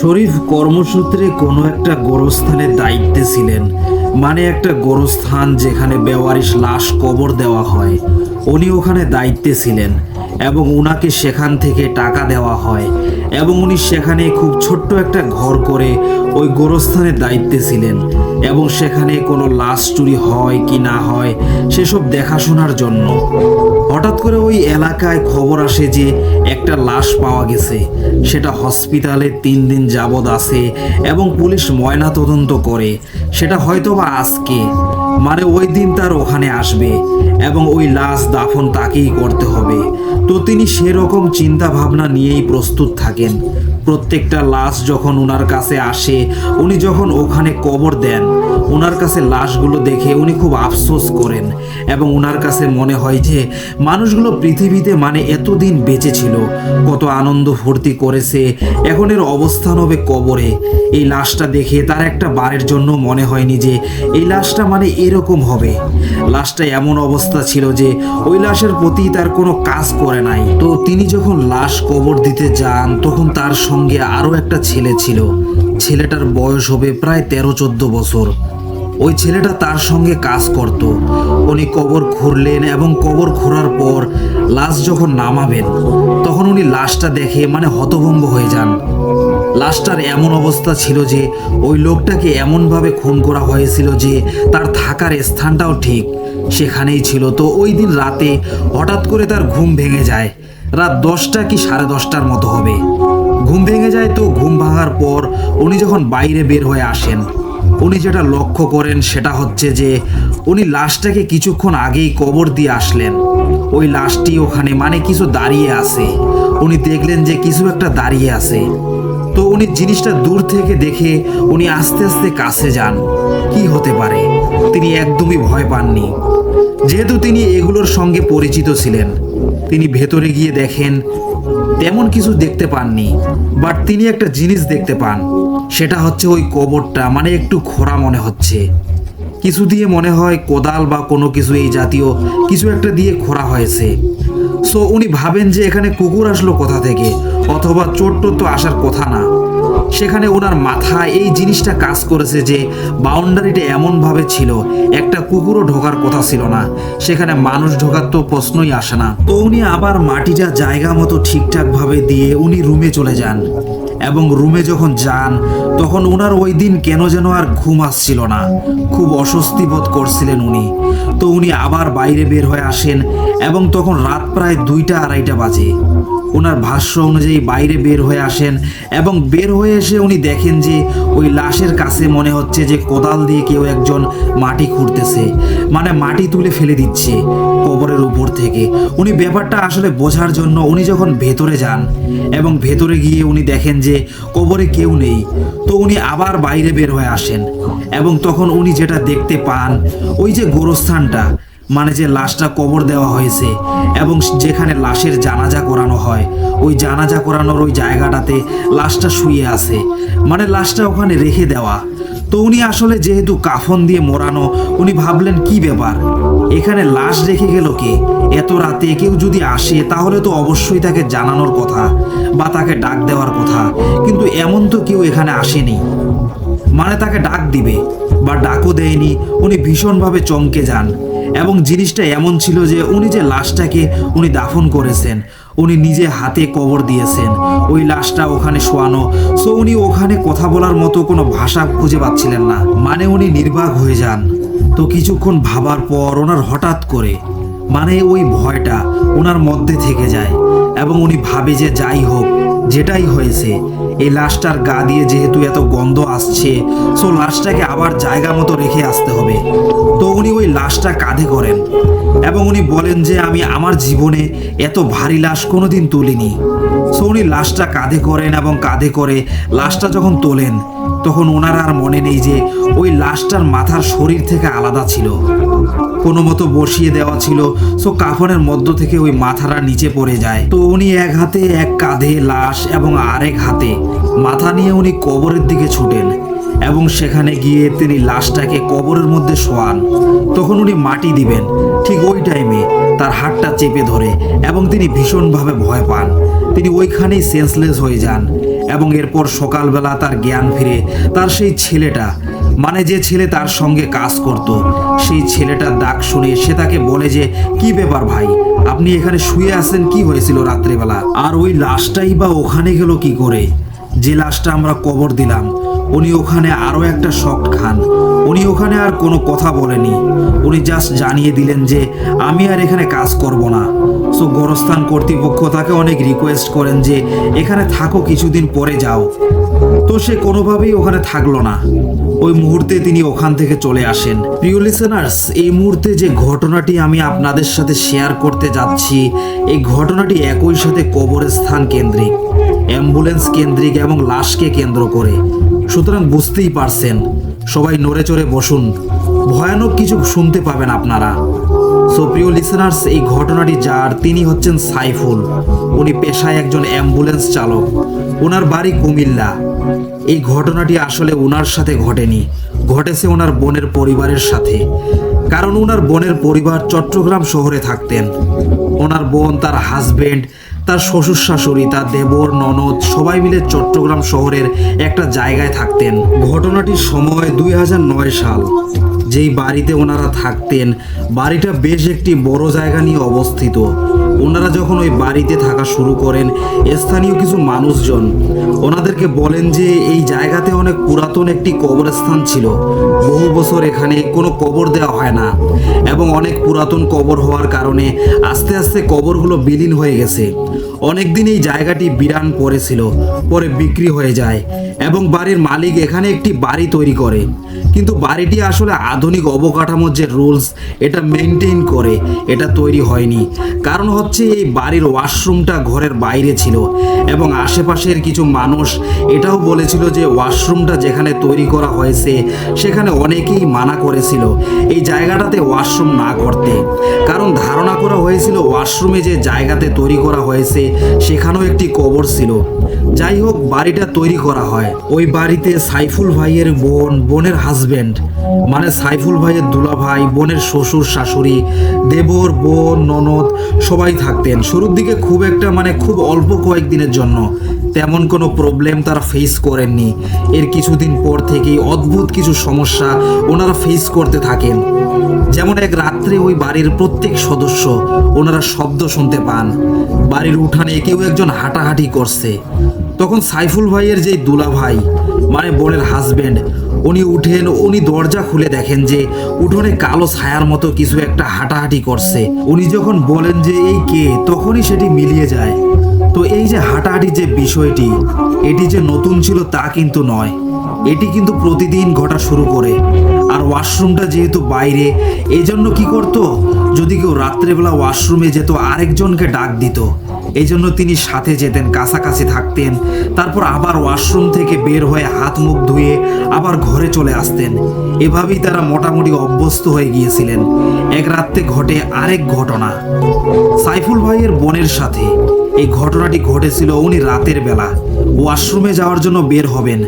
শরীফ কর্মসূত্রে কোনো একটা গোরস্থানের দায়িত্বে ছিলেন। মানে একটা গোরস্থান যেখানে বেওয়ারিশ লাশ কবর দেওয়া হয়, উনি ওখানে দায়িত্বে ছিলেন এবং উনাকে সেখান থেকে টাকা দেওয়া হয় এবং উনি সেখানে খুব ছোট্ট একটা ঘর করে ওই গোরস্থানের দায়িত্বে ছিলেন এবং সেখানে কোনো লাশ চুরি হয় কি না হয় সেসব দেখাশোনার জন্য। হঠাৎ করে ওই এলাকায় খবর আসে যে একটা লাশ পাওয়া গেছে, সেটা হসপিটালে 3 দিন যাবৎ আছে এবং পুলিশ ময়না তদন্ত করে। সেটা হয়তো বা আজকে, মানে ওই দিন তার ওখানে আসবে এবং ওই লাশ দাফন তাকেই করতে হবে। তো তিনি সেরকম চিন্তা ভাবনা নিয়েই প্রস্তুত থাকেন। প্রত্যেকটা লাশ যখন ওনার কাছে আসে, উনি যখন ওখানে কবর দেন, ওনার কাছে লাশগুলো দেখে উনি খুব আফসোস করেন এবং ওনার কাছে মনে হয় যে মানুষগুলো পৃথিবীতে মানে এতদিন বেঁচে ছিল, কত আনন্দ ফুর্তি করেছে, এখন এর অবস্থান হবে কবরে। এই লাশটা দেখে তার একটা বারের জন্য মনে হয়নি যে এই লাশটা মানে এরকম হবে। লাশটা এমন অবস্থা ছিল যে ওই লাশের প্রতি তার কোনো কাজ করে নাই। তো তিনি যখন লাশ কবর দিতে যান তখন তার সঙ্গে আরও একটা ছেলে ছিল। ছেলেটার বয়স হবে প্রায় 13-14 বছর। ওই ছেলেটা তার সঙ্গে কাজ করত। উনি কবর খুঁড়লেন এবং কবর খোঁড়ার পর লাশ যখন নামাবেন তখন উনি লাশটা দেখে মানে হতভম্ব হয়ে যান। লাশটার এমন অবস্থা ছিল যে ওই লোকটাকে এমনভাবে খুন করা হয়েছিল যে তার থাকার স্থানটাও ঠিক সেখানেই ছিল। তো ওই দিন রাতে হঠাৎ করে তার ঘুম ভেঙে যায়। রাত 10টা কি 10:30টার মতো হবে। ঘুম ভেঙে যায়। তো ঘুম ভাঙার পর উনি যখন বাইরে বের হয়ে আসেন, উনি যেটা লক্ষ্য করেন সেটা হচ্ছে যে উনি লাশটাকে কিছুক্ষণ আগেই কবর দিয়ে আসলেন। ওই লাশটি ওখানে মানে কিছু দাঁড়িয়ে আছে। উনি দেখলেন যে কিছু একটা দাঁড়িয়ে আছে। তো উনি জিনিসটা দূর থেকে দেখে উনি আস্তে আস্তে কাছে যান। কি হতে পারে, তিনি একদমই ভয় পাননি, যেহেতু তিনি এগুলোর সঙ্গে পরিচিত ছিলেন। তিনি ভেতরে গিয়ে দেখেন তেমন কিছু দেখতে পাননি, বাট তিনি একটা জিনিস দেখতে পান। সেটা হচ্ছে ওই কবরটা মানে একটু খোঁড়া মনে হচ্ছে, কিছু দিয়ে মনে হয় কোদাল বা কোনো কিছু এই জাতীয় কিছু একটা দিয়ে খোঁড়া হয়েছে। সো উনি ভাবেন যে এখানে কুকুর আসলো কোথা থেকে, অথবা চোর টোর তো আসার কথা না। সেখানে ওনার মাথায় এই জিনিসটা কাজ করেছে যে বাউন্ডারিটা এমনভাবে ছিল একটা কুকুরও ঢোকার কথা ছিল না, সেখানে মানুষ ঢোকার তো প্রশ্নই আসে না। তো উনি আবার মাটিটা জায়গা মতো ঠিকঠাকভাবে দিয়ে উনি রুমে চলে যান এবং রুমে যখন যান তখন ওনার ওই দিন কেন যেন আর ঘুম আসছিল না, খুব অস্বস্তি বোধ করছিলেন উনি। তো উনি আবার বাইরে বের হয়ে আসেন এবং তখন রাত প্রায় 2টা-2:30 বাজে। ওনার ভাষ্য অনুযায়ী বাইরে বের হয়ে আসেন এবং বের হয়ে এসে উনি দেখেন যে ওই লাশের কাছে মনে হচ্ছে যে কোদাল দিয়ে কেউ একজন মাটি খুঁড়তেছে, মানে মাটি তুলে ফেলে দিচ্ছে কবরের উপর থেকে। উনি ব্যাপারটা আসলে বোঝার জন্য উনি যখন ভেতরে যান এবং ভেতরে গিয়ে উনি দেখেন যে কবরে কেউ নেই। তো উনি আবার বাইরে বের হয়ে আসেন এবং তখন উনি যেটা দেখতে পান, ওই যে গোরস্থানটা মানে যে লাশটা কবর দেওয়া হয়েছে এবং যেখানে লাশের জানাজা করানো হয়, ওই জানাজা করানোর ওই জায়গাটাতে লাশটা শুয়ে আছে, মানে লাশটা ওখানে রেখে দেওয়া। তো উনি আসলে যেহেতু কাফন দিয়ে মোড়ানো, উনি ভাবলেন কি ব্যাপার, এখানে লাশ রেখে গেল কে? এত রাতে কেউ যদি আসে তাহলে তো অবশ্যই তাকে জানানোর কথা বা তাকে ডাক দেওয়ার কথা, কিন্তু এমন তো কেউ এখানে আসেনি, মানে তাকে ডাক দিবে বা ডাকও দেয়নি। উনি ভীষণভাবে চমকে যান এবং জিনিসটা এমন ছিল যে উনি যে লাশটাকে উনি দাফন করেছেন, উনি নিজে হাতে কবর দিয়েছেন, ওই লাশটা ওখানে শোয়ানো। সো উনি ওখানে কথা বলার মতো কোনো ভাষা খুঁজে পাচ্ছিলেন না, মানে উনি নির্বাক হয়ে যান। তো কিছুক্ষণ ভাবার পর ওনার হঠাৎ করে মানে ওই ভয়টা ওনার মধ্যে থেকে যায় এবং উনি ভাবে যে যাই হোক, যেটাই হয়েছে, এই লাশটার গা দিয়ে যেহেতু এত গন্ধ আসছে, সো লাশটাকে আবার জায়গা মতো রেখে আসতে হবে। তো উনি ওই লাশটা কাঁধে করেন এবং উনি বলেন যে আমি আমার জীবনে এত ভারী লাশ কোনোদিন তুলিনি। সো উনি লাশটা কাঁধে করেন এবং কাঁধে করে লাশটা যখন তোলেন তখন ওনার আর মনে নেই যে ওই লাশটার মাথার শরীর থেকে আলাদা ছিল, কোনো মতো বসিয়ে দেওয়া ছিল। সো কাফনের মধ্য থেকে ওই মাথাটা নিচে পড়ে যায়। তো উনি এক হাতে এক কাঁধে লাশ এবং আরেক হাতে মাথা নিয়ে উনি কবরের দিকে ছুটেন এবং সেখানে গিয়ে তিনি লাশটাকে কবরের মধ্যে শোয়ান। তখন উনি মাটি দিবেন, ঠিক ওই টাইমে তার হাতটা চেপে ধরে এবং তিনি ভীষণভাবে ভয় পান। তিনি ওইখানেই সেন্সলেস হয়ে যান এবং এরপর সকালবেলা তার জ্ঞান ফিরে তার সেই ছেলেটা, মানে যে ছেলে তার সঙ্গে কাজ করত, সেই ছেলেটার ডাক শুনে সে তাকে বলে যে কি ব্যাপার ভাই, আপনি এখানে শুয়ে আছেন, কি হয়েছিল রাত্রেবেলা? আর ওই লাশটাই বা ওখানে গেল কি করে? যে লাশটা আমরা কবর দিলাম উনি ওখানে আরো একটা শক খান। উনি ওখানে আর কোনো কথা বলেনি, উনি জাস্ট জানিয়ে দিলেন যে আমি আর এখানে কাজ করব না। সো গোরস্থান কর্তৃপক্ষ তাকে অনেক রিকোয়েস্ট করেন যে এখানে থাকো, কিছুদিন পরে যাও। তো সে কোনোভাবেই ওখানে থাকলো না, ওই মুহূর্তে তিনি ওখান থেকে চলে আসেন। প্রিয় লিসেনার্স, এই মুহূর্তে যে ঘটনাটি আমি আপনাদের সাথে শেয়ার করতে যাচ্ছি, এই ঘটনাটি একই সাথে কবরস্থান কেন্দ্রিক, অ্যাম্বুলেন্স কেন্দ্রিক এবং লাশকে কেন্দ্র করে। সুতরাং বুঝতেই পারছেন, সবাই নড়ে চড়ে বসুন, ভয়ানক কিছু শুনতে পাবেন আপনারা। সো প্রিয় লিসেনার্স, এই ঘটনাটি যার, তিনি হচ্ছেন সাইফুল। উনি পেশায় একজন অ্যাম্বুলেন্স চালক, ওনার বাড়ি কুমিল্লা। এই ঘটনাটি আসলে ওনার সাথে ঘটেনি, ঘটেছে ওনার বোনের পরিবারের সাথে। কারণ ওনার বোনের পরিবার চট্টগ্রাম শহরে থাকতেন। ওনার বোন, তার হাজবেন্ড, তার শ্বশুর শাশুড়ি, তার দেবর, ননদ সবাই মিলে চট্টগ্রাম শহরের একটা জায়গায় থাকতেন। ঘটনাটির সময় 2009 সাল। যেই বাড়িতে ওনারা থাকতেন, বাড়িটা বেশ একটি বড় জায়গা নিয়ে অবস্থিত। ওনারা যখন ওই বাড়িতে থাকা শুরু করেন, স্থানীয় কিছু মানুষজন ওনাদেরকে বলেন যে এই জায়গাতে অনেক পুরাতন একটি কবরস্থান ছিল, বহু বছর এখানে কোনো কবর দেওয়া হয় না, এবং অনেক পুরাতন কবর হওয়ার কারণে আস্তে আস্তে কবরগুলো বিলীন হয়ে গেছে। অনেকদিন এই জায়গাটি বিরান পড়েছিল, পরে বিক্রি হয়ে যায় এবং বাড়ির মালিক এখানে একটি বাড়ি তৈরি করে। কিন্তু বাড়িটি আসলে আধুনিক অবকাঠামোর যে রুলস এটা মেনটেন করে এটা তৈরি হয়নি। কারণ হচ্ছে এই বাড়ির ওয়াশরুমটা ঘরের বাইরে ছিল এবং আশেপাশের কিছু মানুষ এটাও বলেছিল যে ওয়াশরুমটা যেখানে তৈরি করা হয়েছে সেখানে অনেকেই মানা করেছিল এই জায়গাটাতে ওয়াশরুম না করতে। কারণ ধারণা করা হয়েছিল ওয়াশরুমে যে জায়গাতে তৈরি করা হয়েছে সেখানেও একটি কবর ছিল। যাই হোক, বাড়িটা তৈরি করা হয়। ওই বাড়িতে সাইফুল ভাইয়ের বোন, বোনের হাজবেন্ড মানে সাইফুল ভাইয়ের দুলা ভাই, বোনের শ্বশুর শাশুড়ি, দেবর, বোন, ননদ সবাই থাকতেন। শুরুর দিকে খুব অল্প কয়েকদিনের জন্য তেমন কোনো প্রবলেম তারা ফেস করেননি। এর কিছুদিন পর থেকেই অদ্ভুত কিছু সমস্যা ওনারা ফেস করতে থাকেন। যেমন এক রাত্রে ওই বাড়ির প্রত্যেক সদস্য ওনারা শব্দ শুনতে পান, বাড়ির উঠানে কেউ একজন হাঁটাহাঁটি করছে। তখন সাইফুল ভাইয়ের যে দুলা ভাই মানে বোনের হাজবেন্ড উনি উঠেন, উনি দরজা খুলে দেখেন যে উঠোনে কালো ছায়ার মতো কিছু একটা হাঁটাহাঁটি করছে। উনি যখন বলেন যে এই কে, তখনই সেটি মিলিয়ে যায়। তো এই যে হাঁটাহাঁটির যে বিষয়টি, এটি যে নতুন ছিল তা কিন্তু নয়, এটি কিন্তু প্রতিদিন ঘটা শুরু করে। আর ওয়াশরুমটা যেহেতু বাইরে, এই জন্য কি করতো, যদি কেউ রাত্রেবেলা ওয়াশরুমে যেত আরেকজনকে ডাক দিত, এই জন্য তিনি সাথে যেতেন, কাছাকাছি থাকতেন। তারপর আবার ওয়াশরুম থেকে বের হয়ে হাত মুখ ধুয়ে আবার ঘরে চলে আসতেন। এভাবেই তারা মোটামুটি অভ্যস্ত হয়ে গিয়েছিলেন। এক রাত্রে ঘটে আরেক ঘটনা সাইফুল ভাইয়ের বোনের সাথে। এই ঘটনাটি ঘটেছিল উনি রাতের বেলা ওয়াশরুমে যাওয়ার জন্য বের হবেন,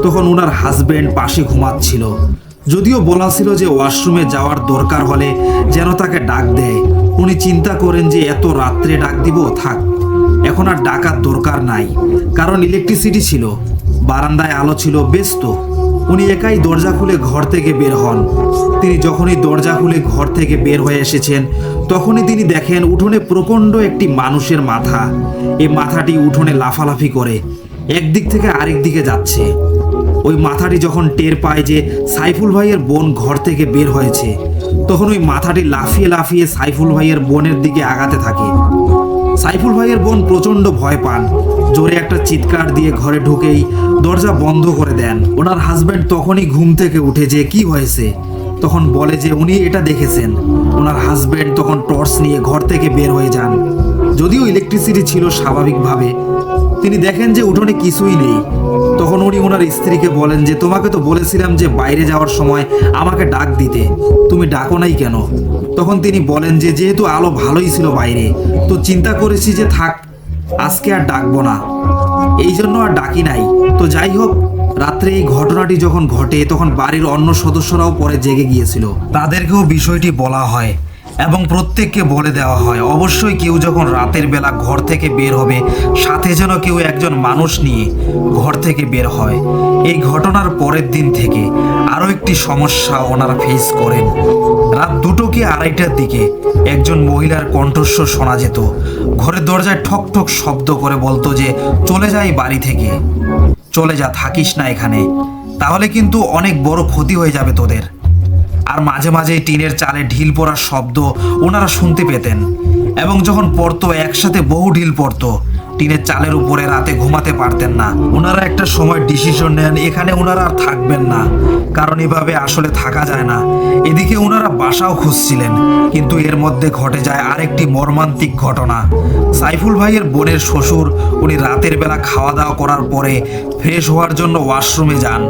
তখন ওনার হাজবেন্ড পাশে ঘুমাচ্ছিল। যদিও বলা ছিল যে ওয়াশরুমে যাওয়ার দরকার হলে যেন তাকে ডাক দেয়। উনি চিন্তা করেন যে এত রাত্রে ডাক দিব, থাক, এখন আর ডাকার দরকার নাই, কারণ ইলেকট্রিসিটি ছিল, বারান্দায় আলো ছিল, ব্যস্ত। উনি একাই দরজা খুলে ঘর থেকে বের হন। তিনি যখনই দরজা খুলে ঘর থেকে বের হয়ে এসেছেন, তখনই তিনি দেখেন উঠোনে প্রচণ্ড একটি মানুষের মাথা। এই মাথাটি উঠোনে লাফালাফি করে একদিক থেকে আরেক দিকে যাচ্ছে। ওই মাথাটি যখন টের পায় যে সাইফুল ভাইয়ের বোন ঘর থেকে বের হয়েছে, তখন ওই মাথাটি লাফিয়ে লাফিয়ে সাইফুল ভাইয়ের বোনের দিকে আগাতে থাকে। সাইফুল ভাইয়ের বোন প্রচণ্ড ভয় পান, জোরে একটা চিৎকার দিয়ে ঘরে ঢুকেই দরজা বন্ধ করে দেন। ওনার হাজব্যান্ড তখনই ঘুম থেকে উঠে যে কি হয়েছে, তখন বলে যে উনি এটা দেখেছেন। ওনার হাজব্যান্ড তখন টর্চ নিয়ে ঘর থেকে বের হয়ে যান। যদিও ইলেকট্রিসিটি ছিল স্বাভাবিকভাবে, তিনি দেখেন যে উঠোনে কিছুই নেই। তখন উনি ওনার স্ত্রীকে বলেন যে তোমাকে তো বলেছিলাম যে বাইরে যাওয়ার সময় আমাকে ডাক দিতে, তুমি ডাকো নাই কেন? তখন তিনি বলেন যে যেহেতু আলো ভালোই ছিল বাইরে, তো চিন্তা করেছি যে থাক, আজকে আর ডাকবো না, এই জন্য আর ডাকি নাই। তো যাই হোক, রাত্রে এই ঘটনাটি যখন ঘটে তখন বাড়ির অন্য সদস্যরাও পরে জেগে গিয়েছিল, তাদেরকেও বিষয়টি বলা হয় এবং প্রত্যেককে বলে দেওয়া হয় অবশ্যই কেউ যখন রাতের বেলা ঘর থেকে বের হবে সাথে যেন কেউ একজন মানুষ নিয়ে ঘর থেকে বের হয়। এই ঘটনার পরের দিন থেকে আরও একটি সমস্যা ওনারা ফেস করেন। রাত 2টো কি 2:30টার দিকে একজন মহিলার কণ্ঠস্বর শোনা যেত। ঘরের দরজায় ঠক ঠক শব্দ করে বলতো যে চলে যাই বাড়ি থেকে, চলে যা, থাকিস না এখানে, তাহলে কিন্তু অনেক বড় ক্ষতি হয়ে যাবে তোদের। আর মাঝে মাঝে টিনের চালে ঢিল পড়ার শব্দ ওনারা শুনতে পেতেন এবং যখন পড়তো একসাথে বহু ঢিল পড়তো টিনের চালের উপরে, রাতে ঘুমাতে পারতেন না। ওনারা একটা সময় ডিসিশন নেন এখানে ওনারা আর থাকবেন না, কারণ এভাবে আসলে থাকা যায় না। এদিকে ওনারা বাসাও খুঁজছিলেন, কিন্তু এর মধ্যে ঘটে যায় আরেকটি মর্মান্তিক ঘটনা। সাইফুল ভাইয়ের বোনের শ্বশুর উনি রাতের বেলা খাওয়া দাওয়া করার পরে ফ্রেশ হওয়ার জন্য ওয়াশরুমে যান।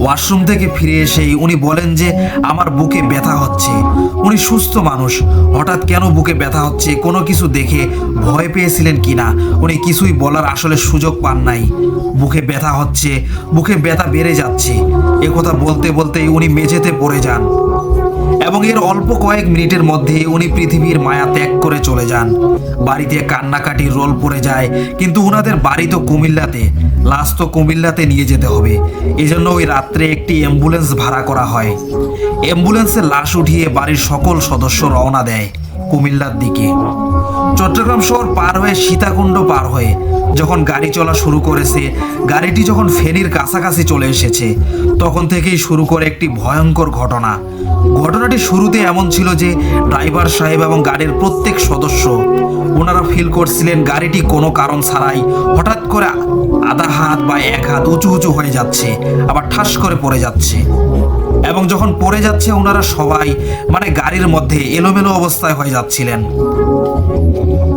ওয়াশরুম থেকে ফিরে এসেই উনি বলেন যে আমার বুকে ব্যথা হচ্ছে। উনি সুস্থ মানুষ, হঠাৎ কেন বুকে ব্যথা হচ্ছে কোনো কিছু দেখে ভয় পেয়েছিলেন কিনা উনি কিছুই বলার আসলে সুযোগ পান নাই। বুকে ব্যথা হচ্ছে, বুকে ব্যথা বেড়ে যাচ্ছে, একথা বলতে বলতেই উনি মেঝেতে পড়ে যান এবং এর অল্প কয়েক মিনিটের মধ্যে উনি পৃথিবীর মায়া ত্যাগ করে চলে যান। বাড়িতে কান্নাকাটির রোল পড়ে যায়, কিন্তু ওনাদের বাড়ি তো কুমিল্লাতে, লাশ তো কুমিল্লাতে নিয়ে যেতে হবে। এজন্য ওই রাত্রে একটি অ্যাম্বুলেন্স ভাড়া করা হয়। অ্যাম্বুলেন্সে লাশ উঠিয়ে বাড়ির সকল সদস্য রওনা দেয় কুমিল্লার দিকে। চট্টগ্রাম শহর পার হয়ে সীতাকুণ্ড পার হয়ে যখন গাড়ি চলা শুরু করেছে, গাড়িটি যখন ফেনীর কাছাকাছি চলে এসেছে, তখন থেকেই শুরু করে একটি ভয়ঙ্কর ঘটনা। ঘটনাটি শুরুতে এমন ছিল যে ড্রাইভার সাহেব এবং গাড়ির প্রত্যেক সদস্য ওনারা ফিল করছিলেন গাড়িটি কোনো কারণ ছাড়াই হঠাৎ করে আধা হাত বা এক হাত উঁচু উঁচু হয়ে যাচ্ছে, আবার ঠাস করে পড়ে যাচ্ছে। এবং যখন পড়ে যাচ্ছে ওনারা সবাই গাড়ির মধ্যে এলোমেলো অবস্থায় হয়ে যাচ্ছিলেন।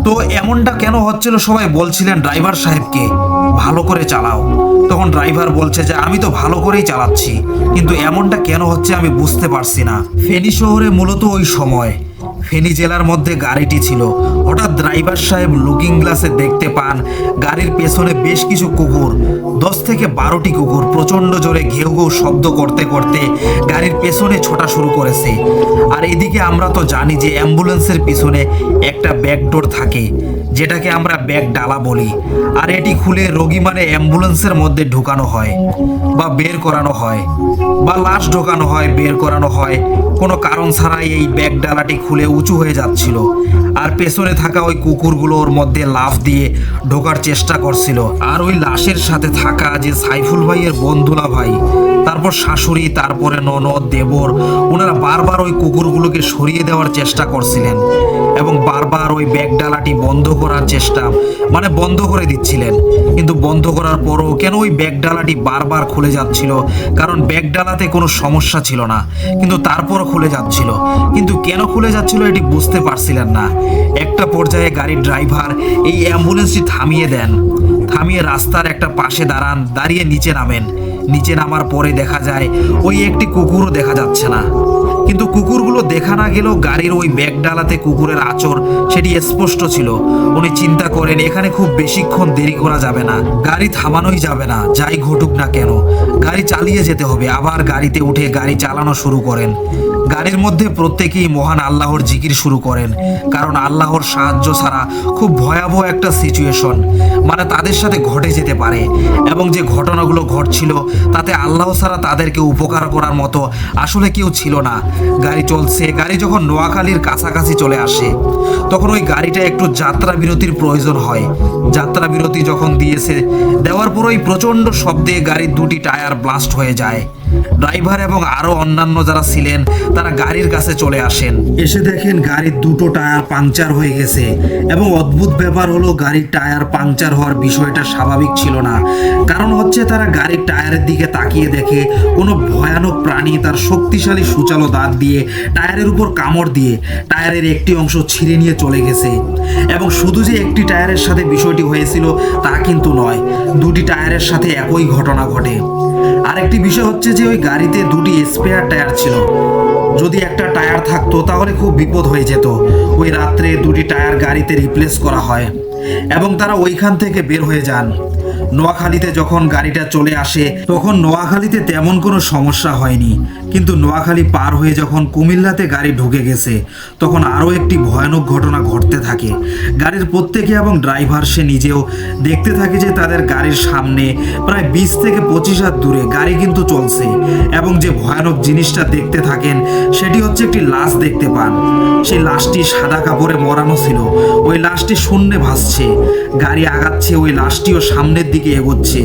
তো এমনটা কেন হচ্ছিল সবাই বলছিলেন ড্রাইভার সাহেবকে ভালো করে চালাও। তখন ড্রাইভার বলছে যে আমি তো ভালো করেই চালাচ্ছি, কিন্তু এমনটা কেন হচ্ছে আমি বুঝতে পারছি না। ফেনী শহরে মূলত ওই সময় ফেনী জেলার মধ্যে গাড়িটি ছিল। হঠাৎ ড্রাইভার সাহেব লুকিং গ্লাসে দেখতে পান গাড়ির পেছনে বেশ কিছু কুকুর, 10 থেকে 12টি কুকুর প্রচণ্ড জোরে ঘেউ ঘেউ শব্দ করতে করতে গাড়ির পেছনে ছোটা শুরু করেছে। আর এদিকে আমরা তো জানি যে অ্যাম্বুলেন্সের পিছনে একটা ব্যাক ডোর থাকে, যেটাকে আমরা ব্যাক ডালা বলি। আর এটি খুলে রোগী অ্যাম্বুলেন্সের মধ্যে ঢুকানো হয় বা বের করানো হয়, বা লাশ ঢোকানো হয়, বের করানো হয়। কোনো কারণ ছাড়াই এই ব্যাক ডালাটি খুলে উঁচু হয়ে যাচ্ছিল, আর পেছনে থাকা ওই কুকুরগুলো ওর মধ্যে লাফ দিয়ে ঢোকার চেষ্টা করছিল। আর ওই লাশের সাথে থাকা যে সাইফুল ভাইয়ের বন্ধুলা ভাই, তারপর শাশুড়ি, তারপরে ননদ, দেবর, ওনারা বারবার ওই কুকুরগুলোকে সরিয়ে দেওয়ার চেষ্টা করছিলেন এবং বারবার ওই ব্যাক ডালাটি বন্ধ করার চেষ্টা বন্ধ করে দিচ্ছিলেন। কিন্তু বন্ধ করার পরও কেন ওই ব্যাক ডালাটি বারবার খুলে যাচ্ছিল? কারণ ব্যাক ডালাতে কোনো সমস্যা ছিল না, কিন্তু তারপরও খুলে যাচ্ছিল। কিন্তু কেন খুলে যাচ্ছিল এটি বুঝতে পারছিলেন না। একটা পর্যায়ে গাড়ির ড্রাইভার এই অ্যাম্বুলেন্সটি থামিয়ে দেন, থামিয়ে রাস্তার একটা পাশে দাঁড়িয়ে নিচে নামেন। নিচে নামার পরে দেখা যায় ওই একটি কুকুরও দেখা যাচ্ছে না। কিন্তু কুকুরগুলো দেখা না গেলেও গাড়ির ওই ব্যাক ডালাতে কুকুরের আঁচড় সেটি স্পষ্ট ছিল। উনি চিন্তা করেন এখানে খুব বেশিক্ষণ দেরি করা যাবে না, গাড়ি থামানোই যাবে না, যাই ঘটুক না কেন গাড়ি চালিয়ে যেতে হবে। আবার গাড়িতে উঠে গাড়ি চালানো শুরু করেন। গাড়ির মধ্যে প্রত্যেকেই মহান আল্লাহর জিকির শুরু করেন, কারণ আল্লাহর সাহায্য ছাড়া খুব ভয়াবহ একটা সিচুয়েশন তাদের সাথে ঘটে যেতে পারে। এবং যে ঘটনাগুলো ঘটছিল তাতে আল্লাহ ছাড়া তাদেরকে উপকার করার মতো আসলে কেউ ছিল না। গাড়ি চলছে, গাড়ি যখন নোয়াখালীর কাছাকাছি চলে আসে তখন ওই গাড়িটা একটু যাত্রা বিরতির প্রয়োজন হয়। যাত্রা বিরতি যখন দেওয়ার পর ওই প্রচণ্ড শব্দে গাড়ির 2টি টায়ার ব্লাস্ট হয়ে যায়। ড্রাইভার এবং আরো অন্যান্য যারা ছিলেন তারা গাড়ির কাছে চলে আসেন, এসে দেখেন গাড়ির 2টো টায়ার পাংচার হয়ে গেছে। এবং অদ্ভুত ব্যাপার হলো গাড়ির টায়ার পাংচার হওয়ার বিষয়টা স্বাভাবিক ছিল না। কারণ হচ্ছে তারা গাড়ির টায়ারের দিকে তাকিয়ে দেখে কোনো ভয়ানক প্রাণী তার শক্তিশালী সূচালো দাঁত দিয়ে টায়ারের উপর কামড় দিয়ে টায়ারের একটি অংশ ছিঁড়ে নিয়ে চলে গেছে। এবং শুধু যে একটি টায়ারের সাথে বিষয়টি হয়েছিল তা কিন্তু নয়, 2টি টায়ারের সাথে একই ঘটনা ঘটে। আরেকটি বিষয় হচ্ছে যে ওই গাড়িতে 2টি স্পেয়ার টায়ার ছিল। যদি একটা টায়ার থাকতো তাহলে খুব বিপদ হয়ে যেত। ওই রাত্রে 2টি টায়ার গাড়িতে রিপ্লেস করা হয় এবং তারা ওইখান থেকে বের হয়ে যান। নোয়াখালীতে যখন গাড়িটা চলে আসে তখন নোয়াখালীতে তেমন কোনো সমস্যা হয়নি, কিন্তু নোয়াখালী পার হয়ে যখন কুমিল্লাতে গাড়ি ঢুকে গেছে তখন আরও একটি ভয়ানক ঘটনা ঘটতে থাকে। গাড়ির প্রত্যেকে এবং ড্রাইভার সে নিজেও দেখতে থাকে যে তাদের গাড়ির সামনে প্রায় 20 থেকে 25 হাত দূরে গাড়ি কিন্তু চলছে, এবং যে ভয়ানক জিনিসটা দেখতে থাকেন সেটি হচ্ছে একটি লাশ দেখতে পান। সেই লাশটি সাদা কাপড়ে মোড়ানো ছিল, ওই লাশটি শূন্যে ভাসছে, গাড়ি আগাচ্ছে, ওই লাশটিও সামনের দিকে এগোচ্ছে,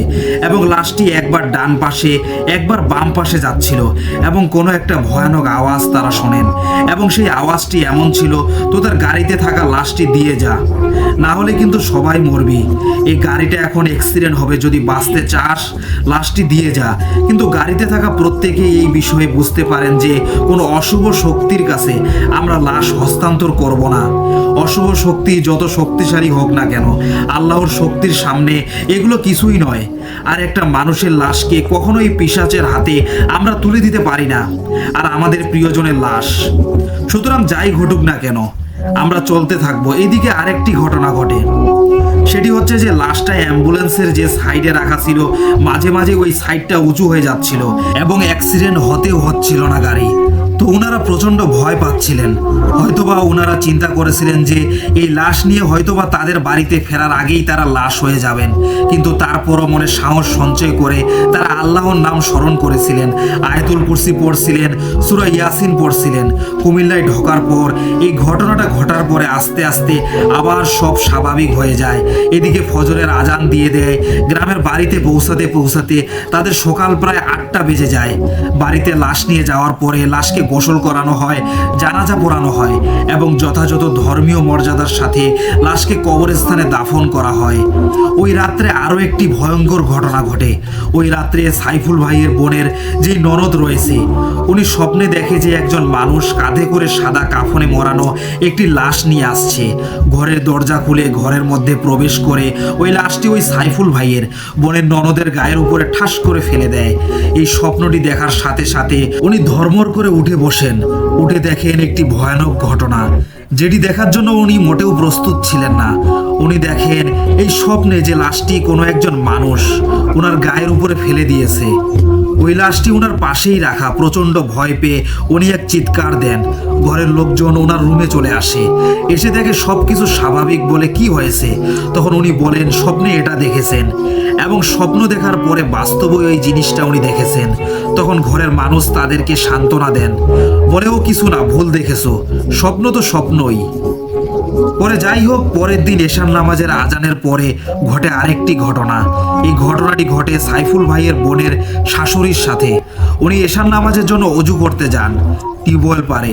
এবং লাশটি একবার ডান পাশে একবার বাম পাশে যাচ্ছিল, এবং কোনো একটা ভয়ানক আওয়াজ তারা শোনেন, এবং সেই আওয়াজটি এমন ছিল, তোদের গাড়িতে থাকা লাশটি দিয়ে যা, না হলে কিন্তু সবাই মরবি, এই গাড়িটা এখন অ্যাক্সিডেন্ট হবে, যদি বাঁচতে চাস লাশটি দিয়ে যা। কিন্তু গাড়িতে থাকা প্রত্যেকেই এই বিষয়ে বুঝতে পারেন যে কোনো অশুভ শক্তির কাছে আমরা লাশ হস্তান্তর করব না। অশুভ শক্তি যত শক্তিশালী হোক না কেন, আল্লাহর শক্তির সামনে এগুলো কিছুই নয়। আর একটা মানুষের লাশকে কখনোই পিশাচের হাতে আমরা তুলে দিতে পারি না, আর আমাদের প্রিয়জনের লাশ। সুতরাং যাই ঘটুক না কেন আমরা চলতে থাকবো। এদিকে আরেকটি ঘটনা ঘটে, সেটি হচ্ছে যে লাশটা অ্যাম্বুলেন্সের যে সাইডে রাখা ছিল মাঝে মাঝে ওই সাইডটা উঁচু হয়ে যাচ্ছিল এবং অ্যাক্সিডেন্ট হতেও হচ্ছিল না গাড়ি। তো ওনারা প্রচণ্ড ভয় পাচ্ছিলেন, হয়তোবা ওনারা চিন্তা করেছিলেন যে এই লাশ নিয়ে হয়তোবা তাদের বাড়িতে ফেরার আগেই তারা লাশ হয়ে যাবেন, কিন্তু তারপরও মনে সাহস সঞ্চয় করে তারা আল্লাহর নাম স্মরণ করেছিলেন, আয়াতুল কুরসি পড়ছিলেন, সূরা ইয়াসিন পড়ছিলেন। কুমিল্লায় ঢোকার পর এই ঘটনাটা ঘটার পরে আস্তে আস্তে আবার সব স্বাভাবিক হয়ে যায়। এদিকে ফজরের আজান দিয়ে দেয়, গ্রামের বাড়িতে পৌঁছাতে পৌঁছাতে তাদের সকাল প্রায় 8টা বেজে যায়। বাড়িতে লাশ নিয়ে যাওয়ার পরে লাশকে গোসল করানো হয়, জানাজা পড়ানো হয়, এবং যথাযথ ধর্মীয় মর্যাদার সাথে লাশকে কবরস্থানে দাফন করা হয়। ওই রাত্রে আরও একটি ভয়ঙ্কর ঘটনা ঘটে। ওই রাত্রে সাইফুল ভাইয়ের বোনের যে ননদ রয়েছে, উনি স্বপ্নে দেখে যে একজন মানুষ কাঁধে করে সাদা কাফনে মোড়ানো একটি লাশ নিয়ে আসছে। ঘরের দরজা খুলে ঘরের মধ্যে প্রবেশ করে ওই লাশটি ওই সাইফুল ভাইয়ের বোনের ননদের গায়ের উপরে ঠাস করে ফেলে দেয়। এই স্বপ্নটি দেখার সাথে সাথে উনি ধর্মর করে উঠে বসেন, উঠে দেখেন একটি ভয়ানক ঘটনা, যেটি দেখার জন্য উনি মোটেও প্রস্তুত ছিলেন না। উনি দেখেন এই স্বপ্নে যে লাশটি কোনো একজন মানুষ ওনার গায়ের উপরে ফেলে দিয়েছে। ওই লাশটি ওনার পাশেই রাখা। প্রচণ্ড ভয় পেয়ে উনি এক চিৎকার দেন। ঘরের লোকজন ওনার রুমে চলে আসে, এসে দেখে সব কিছু স্বাভাবিক। বলে কি হয়েছে? তখন উনি বলেন স্বপ্নে এটা দেখেছেন, এবং স্বপ্ন দেখার পরে বাস্তবে ওই জিনিসটা উনি দেখেছেন। তখন ঘরের মানুষ তাদেরকে সান্ত্বনা দেন, বলেও কিছু না, ভুল দেখেছো, স্বপ্ন তো স্বপ্নই। পরে যাই হোক, পরের দিন এশার নামাজের আজানের পরে ঘটে আরেকটি ঘটনা। এই ঘটনাটি ঘটে সাইফুল ভাইয়ের বোনের শাশুড়ির সাথে। উনি এশার নামাজের জন্য অজু করতে যান টিউবওয়েল পারে।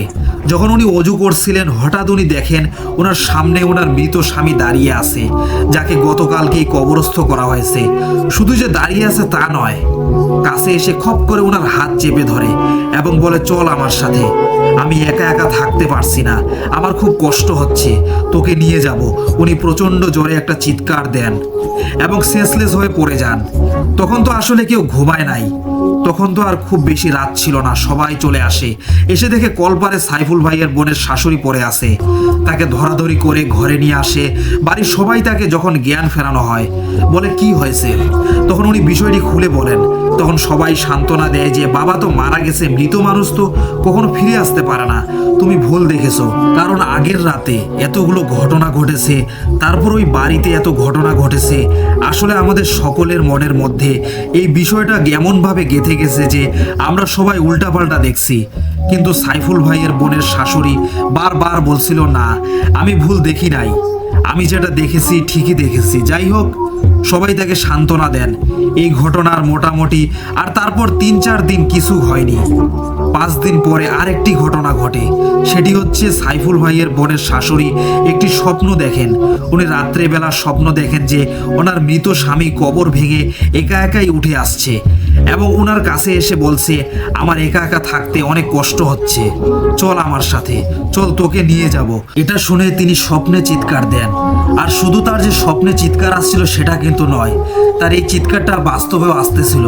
যখন উনি অজু করছিলেন হঠাৎ উনি দেখেন ওনার সামনে ওনার মৃত স্বামী দাঁড়িয়ে আছে, যাকে গতকালকেই কবরস্থ করা হয়েছে। শুধু যে দাঁড়িয়ে আছে তা নয়, কাছে এসে খপ করে ওনার হাত চেপে ধরে এবং বলে চল আমার সাথে, আমি একা একা থাকতে পারছি না, আমার খুব কষ্ট হচ্ছে, তোকে নিয়ে যাব। উনি প্রচণ্ড জোরে একটা চিৎকার দেন এবং সেন্সলেস হয়ে পড়ে যান। তখন তো আসলে কেউ ঘুমায় নাই, তখন তো আর খুব বেশি রাত ছিল না। সবাই চলে আসে, এসে দেখে কলপারে সাইফুল ভাইয়ের বোনের শাশুড়ি পড়ে আছে। তাকে ধরাধরি করে ঘরে নিয়ে আসে। বাড়ির সবাই তাকে যখন জ্ঞান ফেরানো হয়, বলে কি হয়েছে, তখন উনি বিষয়টি খুলে বলেন। তখন সবাই সান্ত্বনা দেয় যে বাবা তো মারা গেছে, মৃত মানুষ তো কখনো ফিরে আসতে পারে না, তুমি ভুল দেখেছো। কারণ আগের রাতে এতগুলো ঘটনা ঘটেছে, তারপর ওই বাড়িতে এত ঘটনা ঘটেছে। আসলে আমাদের সকলের মনের মধ্যে এই বিষয়টা এমনভাবে গেঁথে গেছে যে আমরা সবাই উল্টাপাল্টা দেখছি। কিন্তু সাইফুল ভাইয়ের বোনের শাশুড়ি বারবার বলছিল না, আমি ভুল দেখি নাই, আমি যেটা দেখেছি ঠিকই দেখেছি। যাই হোক, সবাই তাকে সান্ত্বনা দেন এই ঘটনার মোটামুটি। আর তারপর 3-4 দিন কিছু হয়নি। 5 দিন পরে আরেকটি ঘটনা ঘটে। সেটি হচ্ছে সাইফুল ভাইয়ের বোনের শাশুড়ি একটি স্বপ্ন দেখেন। উনি রাত্রেবেলা স্বপ্ন দেখেন যে ওনার মৃত স্বামী কবর ভেঙে একা একাই উঠে আসছে এবং ওনার কাছে এসে বলছে, আমার একা একা থাকতে অনেক কষ্ট হচ্ছে, চল আমার সাথে, চল তোকে নিয়ে যাব। এটা শুনে তিনি স্বপ্নে চিৎকার দেন, আর শুধু তার যে স্বপ্নে চিৎকার আসছিল সেটা কিন্তু নয়, তার এই চিৎকারটা বাস্তবেও আসতেছিল।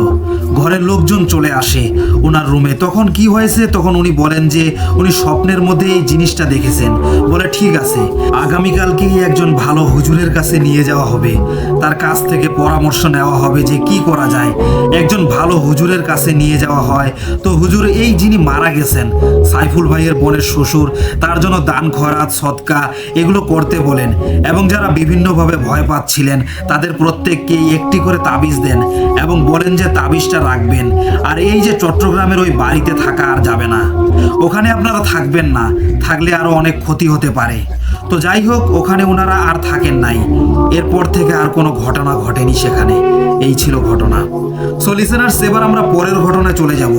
ঘরের লোকজন চলে আসে ওনার রুমে। তখন কি হয়েছে, তখন উনি বলেন যে উনি স্বপ্নের মধ্যে এই জিনিসটা দেখেছেন। বলে ঠিক আছে, আগামীকালকেই একজন ভালো হুজুরের কাছে নিয়ে যাওয়া হবে, তার কাছ থেকে পরামর্শ নেওয়া হবে যে কি করা যায়। একজন ভালো হুজুরের কাছে নিয়ে যাওয়া হয়। তো হুজুর এই যিনি মারা গেছেন, সাইফুল ভাইয়ের বোনের শ্বশুর, তার জন্য দান খয়রাত সদকা এগুলো করতে বলেন, এবং যারা বিভিন্নভাবে ভয় পাচ্ছিলেন তাদের প্রত্যেককেই একটি করে তাবিজ দেন এবং বলেন যে তাবিজটা রাখবেন। আর এই যে চট্টগ্রামের ওই বাড়িতে থাকা আর যাবে না, ওখানে আপনারা থাকবেন না, থাকলে আরো অনেক ক্ষতি হতে পারে। তো যাই হোক, ওখানে ওনারা আর থাকেন নাই। এরপর থেকে আর কোনো ঘটনা ঘটেনি সেখানে। এই ছিল ঘটনা। সো লিসেনার্স, এবার আমরা পরের ঘটনায় চলে যাব।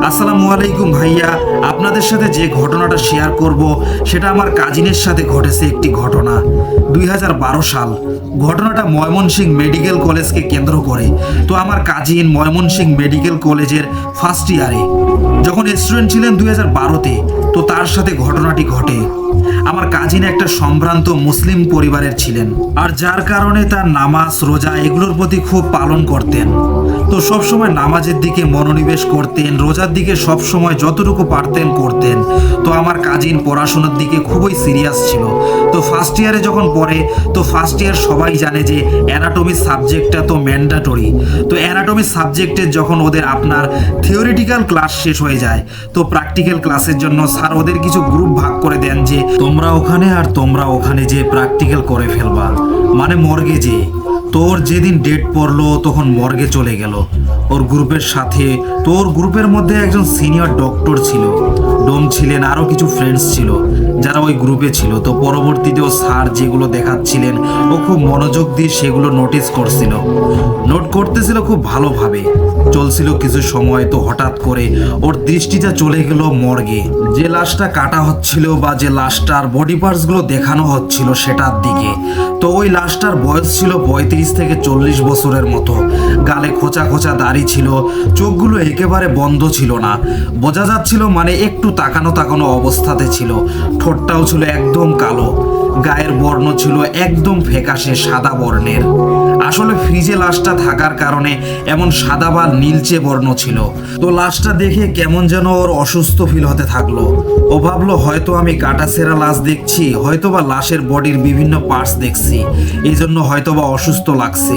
আসসালামু আলাইকুম ভাইয়া, আপনাদের সাথে যে ঘটনাটা শেয়ার করব সেটা আমার কাজিনের সাথে ঘটেছে একটি ঘটনা। 2012 সাল। ঘটনাটা ময়মনসিংহ মেডিকেল কলেজকে কেন্দ্র করে। তো আমার কাজিন ময়মনসিংহ মেডিকেল কলেজের ফার্স্ট ইয়ারে যখন স্টুডেন্ট ছিলেন 2012-তে, তো তার সাথে ঘটনাটি ঘটে। আমার কাজিন একটা সম্ভ্রান্ত মুসলিম পরিবারের ছিলেন, আর যার কারণে তার নামাজ রোজা এগুলোর প্রতি খুব পালন করতেন। তো সবসময় নামাজের দিকে মনোনিবেশ করতেন, রোজার দিকে সবসময় যতটুকু পারতেন করতেন। তো আমার কাজিন পড়াশোনার দিকে খুবই সিরিয়াস ছিল। তো ফার্স্ট ইয়ারে যখন পড়ে, তো ফার্স্ট ইয়ার সবাই জানে যে অ্যানাটমি সাবজেক্টটা তো ম্যান্ডেটরি। তো অ্যানাটমি সাবজেক্টের যখন ওদের আপনার থিওরিটিক্যাল ক্লাস শেষ হয়ে যায়, তো প্র্যাকটিক্যাল ক্লাসের জন্য স্যার ওদের কিছু গ্রুপ ভাগ করে দেন যে তোমরা ওখানে আর তোমরা ওখানে যে প্র্যাকটিক্যাল করে ফেলবা, মানে মর্গে যে। তোর যেদিন ডেট পড়লো তখন মর্গে চলে গেল ওর গ্রুপের সাথে। তো ওর গ্রুপের মধ্যে একজন সিনিয়র ডক্টর ছিল, ডোম ছিলেন, আরও কিছু ফ্রেন্ডস ছিল যারা ওই গ্রুপে ছিল। তো পরবর্তীতেও স্যার যেগুলো দেখাচ্ছিলেন ও খুব মনোযোগ দিয়ে সেগুলো নোটিস করছিল, নোট করতেছিল খুব ভালোভাবে। চলছিল কিছু সময়, তো হঠাৎ করে ওর দৃষ্টিটা চলে গেল মর্গে। যে লাশটা কাটা হচ্ছিল বা যে লাশটার বডি পার্টসগুলো দেখানো হচ্ছিল সেটার দিকে। তো ওই লাশটার বয়স ছিল 35 থেকে 40 বছরের মতো। গালে খোঁচা খোঁচা দাড়ি ছিল, চোখগুলো একেবারে বন্ধ ছিল না, বোঝা যাচ্ছিল মানে একটু তাকানো তাকানো অবস্থাতে ছিল। ঠোঁটটাও ছিল একদম কালো, গায়ের বর্ণ ছিল একদম ফ্যাকাশে সাদা বর্ণের। আসলে ফ্রিজে লাশটা থাকার কারণে এমন সাদা বা নীলচে বর্ণ ছিল। তো লাশটা দেখে কেমন যেন ওর অসুস্থ ফিল হতে থাকলো। ও ভাবলো হয়তো আমি কাটাছেঁড়া লাশ দেখছি, হয়তোবা লাশের বডির বিভিন্ন পার্টস দেখছি, এই জন্য হয়তোবা অসুস্থ লাগছে।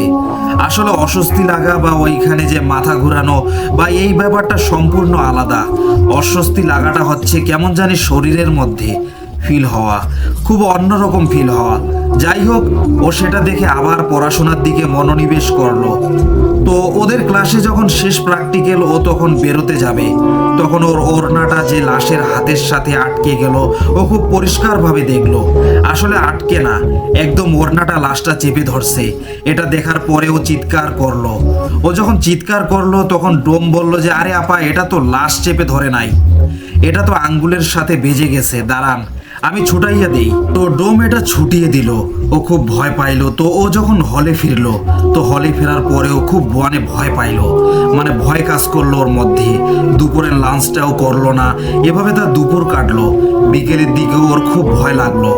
আসলে অস্বস্তি লাগা বা ওইখানে যে মাথা ঘোরানো বা এই ব্যাপারটা সম্পূর্ণ আলাদা। অস্বস্তি লাগাটা হচ্ছে কেমন জানি শরীরের মধ্যে ফিল হওয়া, খুব অন্যরকম ফিল হওয়া। যাই হোক, ও সেটা দেখে আবার পড়াশোনার দিকে মনোনিবেশ করলো। তো ওদের ক্লাসে যখন শেষ প্র্যাকটিক্যাল, ও তখন বেরোতে যাবে, তখন ওর ওড়নাটা যে লাশের হাতের সাথে আটকে গেল। ও খুব পরিষ্কারভাবে দেখলো আসলে আটকে না, একদম ওড়নাটা লাশটা চেপে ধরছে। এটা দেখার পরে ও চিৎকার করলো। ও যখন চিৎকার করলো তখন ডোম বলল যে আরে আপা, এটা তো লাশ চেপে ধরে নাই, এটা তো আঙ্গুলের সাথে বেজে গেছে, দাঁড়ান আমি ছুটাইয়া দেই। তো ডোম এটা ছুটিয়ে দিল। ও খুব ভয় পাইলো। তো ও যখন হলে ফিরলো, তো হলে ফেরার পরেও খুব ভয় পাইলো, মানে ভয় কাজ করলো ওর মধ্যে। দুপুরের লাঞ্চটাও করলো না, এভাবে তার দুপুর কাটলো। বিকেলের দিকেও ওর খুব ভয় লাগলো।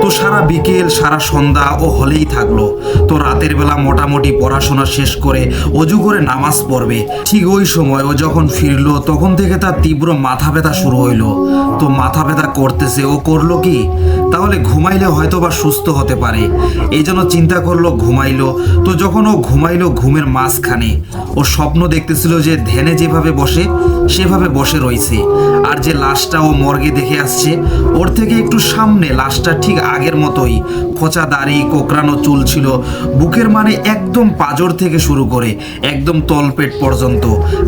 তো সারা বিকেল সারা সন্ধ্যা ও হলেই থাকলো। তো রাতের বেলা মোটামুটি পড়াশোনা শেষ করে অজু করে নামাজ পড়বে, ঠিক ওই সময় ও যখন ফিরলো তখন থেকে তার তীব্র মাথা ব্যথা শুরু হইলো। তো মাথা ব্যথা করতেছে, ও করলো কি, তাহলে ঘুমাইলে হয়তো বা সুস্থ হতে পারে, এই জন্য চিন্তা করলো ঘুমাইলো। তো যখন ও ঘুমাইলো, ঘুমের মাঝখানে ও স্বপ্ন দেখতেছিল যে ধ্যানে যেভাবে বসে সেভাবে বসে রয়েছে। আর যে লাশটা ও মর্গে দেখে আসছে, ওর থেকে একটু সামনে লাশটা ঠিক আগের মতোই, খোঁচা দাড়ি, কোকড়ানো চুল ছিল, বুকের মানে একদম পাঁজর থেকে শুরু করে একদম তলপেট পর্যন্ত।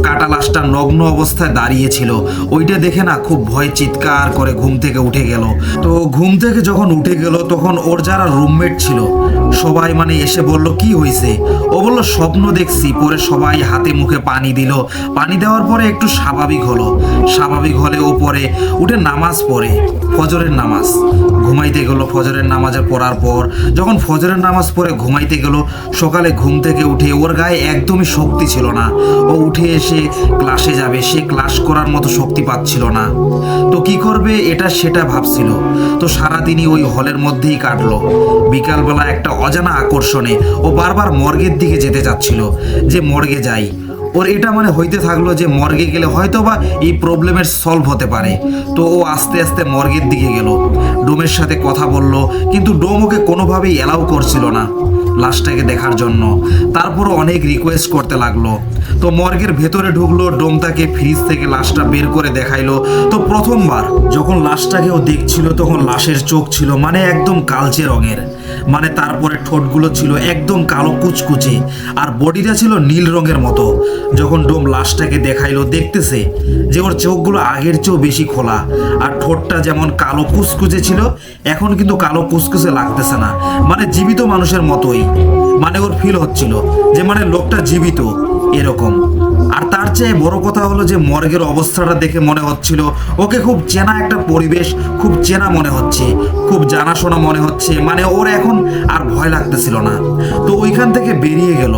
কাটা লাশটা নগ্ন অবস্থায় দাঁড়িয়েছিল। ওইটা দেখে না খুব ভয়ে চিৎকার করে ঘুম থেকে উঠে গেল। তো ঘুম থেকে যখন উঠে গেল তখন ওর যারা রুমমেট ছিল সবাই মানে এসে বলল কি হয়েছে। ও বলল স্বপ্ন দেখছি। পরে সবাই হাতে মুখে পানি দিল। পানি দেওয়ার পরে একটু স্বাভাবিক হলো। স্বাভাবিক হলে ও পরে উঠে নামাজ পড়ে, ফজরের নামাজ। ঘুমাইতে গেল। ফজরের নামাজে পড়ার পর যখন ফজরের নামাজ পড়ে ঘুমাইতে গেল, সকালে ঘুম থেকে উঠে ওর গায়ে একদমই শক্তি ছিল না। ও উঠে এসে ক্লাসে যাবে, সে ক্লাস করার মতো শক্তি পাচ্ছিল না। তো কি করবে এটা সেটা ভাবছিল। তো সারা সারাদিনই ওই হলের মধ্যেই কাটলো। বিকালবেলা একটা অজানা আকর্ষণে ও বারবার মর্গের দিকে যেতে চাচ্ছিল, যে মর্গে যাই। ওর এটা মানে হইতে থাকলো যে মর্গে গেলে হয়তো বা এই প্রবলেমের সলভ হতে পারে। তো ও আস্তে আস্তে মর্গের দিকে গেল, ডোমের সাথে কথা বলল, কিন্তু ডোম ওকে কোনোভাবেই অ্যালাউ করছিল না লাশটাকে দেখার জন্য। তারপরও অনেক রিকোয়েস্ট করতে লাগলো। তো মর্গের ভেতরে ঢুকলো, ডোম তাকে ফ্রিজ থেকে লাশটা বের করে দেখাইলো। তো প্রথমবার যখন লাশটাকে ও দেখছিল তখন লাশের চোখ ছিল মানে একদম কালচে রঙের, মানে তারপরে ঠোঁটগুলো ছিল একদম কালো কুচকুচে, আর বডিটা ছিল নীল রঙের মতো। যখন ডোম লাশটাকে দেখাইলো দেখতেছে যে ওর চোখগুলো আগের চেয়েও বেশি খোলা, আর ঠোঁটটা যেমন কালো কুচকুচে ছিল এখন কিন্তু কালো কুচকুচে লাগতেছে না, মানে জীবিত মানুষের মতোই। মানে ওর ফিল হচ্ছিল যে মানে লোকটা জীবিত এরকম। আর তার চেয়ে বড় কথা হলো যে মর্গের অবস্থাটা দেখে মনে হচ্ছিল ওকে খুব চেনা একটা পরিবেশ, খুব চেনা মনে হচ্ছে, খুব জানাশোনা মনে হচ্ছে। মানে ওর এখন আর ভয় লাগতেছিল না। তো ওইখান থেকে বেরিয়ে গেল।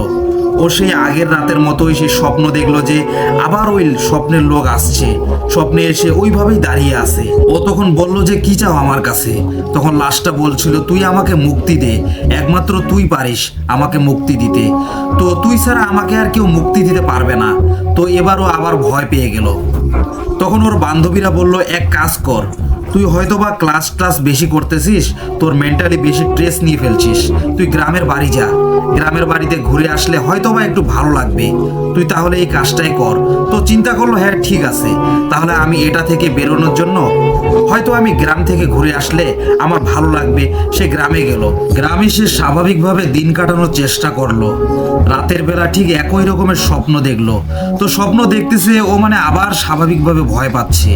ও সেই আগের রাতের মতোই সেই স্বপ্ন দেখলো যে আবার ওই স্বপ্নের লোক আসছে, স্বপ্নে এসে ওইভাবেই দাঁড়িয়ে আছে। ও তখন বলল যে কি চাও আমার কাছে? তখন লাশটা বলছিল তুই আমাকে মুক্তি দে, একমাত্র তুই পারিস আমাকে মুক্তি দিতে, তো তুই ছাড়া আমাকে আর কেউ মুক্তি দিতে পারবে না। তো এবারও আবার ভয় পেয়ে গেল। তখন ওর বান্ধবীরা বলল এক কাজ কর, তুই হয়তো বা ক্লাস বেশি করতেছিস, তোর মেন্টালি বেশি স্ট্রেস নিয়ে ফেলছিস, তুই গ্রামের বাড়ি যা, গ্রামের বাড়িতে ঘুরে আসলে হয়তো বা একটু ভালো লাগবে, তুই তাহলে এই কাজটাই কর। তো চিন্তা করলো হ্যাঁ ঠিক আছে, তাহলে আমি এটা থেকে বেরোনোর জন্য হয়তো আমি গ্রাম থেকে ঘুরে আসলে আমার ভালো লাগবে। সে গ্রামে গেল। গ্রামে সে স্বাভাবিকভাবে দিন কাটানোর চেষ্টা করলো। রাতের বেলা ঠিক একই রকমের স্বপ্ন দেখলো। তো স্বপ্ন দেখতেছে ও মানে আবার স্বাভাবিকভাবে ভয় পাচ্ছে,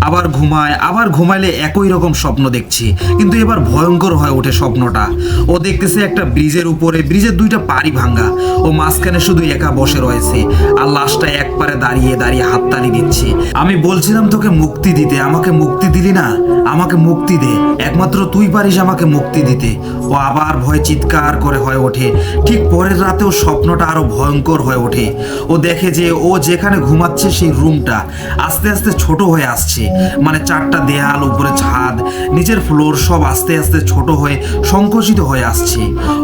আবার ঘুমায়, আবার ঘুমাইলে একই রকম স্বপ্ন দেখছে, কিন্তু এবার ভয়ঙ্কর হয়ে ওঠে স্বপ্নটা। ও দেখতেছে একটা ব্রিজের উপরে, ব্রিজের দুইটা পাড়ি ভাঙ্গা, ও মাঝখানে শুধু একা বসে রয়েছে, আর লাশটা এক পারে দাঁড়িয়ে দাঁড়িয়ে হাততালি দিচ্ছে। আমি বলছিলাম তোকে মুক্তি দিতে, আমাকে মুক্তি দিলি না, আমাকে মুক্তি দে, একমাত্র তুই পারিস আমাকে মুক্তি দিতে। ও আবার ভয় চিৎকার করে হয়ে ওঠে। ঠিক পরের রাতেও স্বপ্নটা আরো ভয়ঙ্কর হয়ে ওঠে। ও দেখে যে ও যেখানে ঘুমাচ্ছে সেই রুমটা আস্তে আস্তে ছোট হয়ে আসছে, মানে চারটা দেয়াল, উপরে ছাদ, নিচের ফ্লোর সব আস্তে আস্তে ছোট হয়ে সংকুচিত হয়ে আসছে।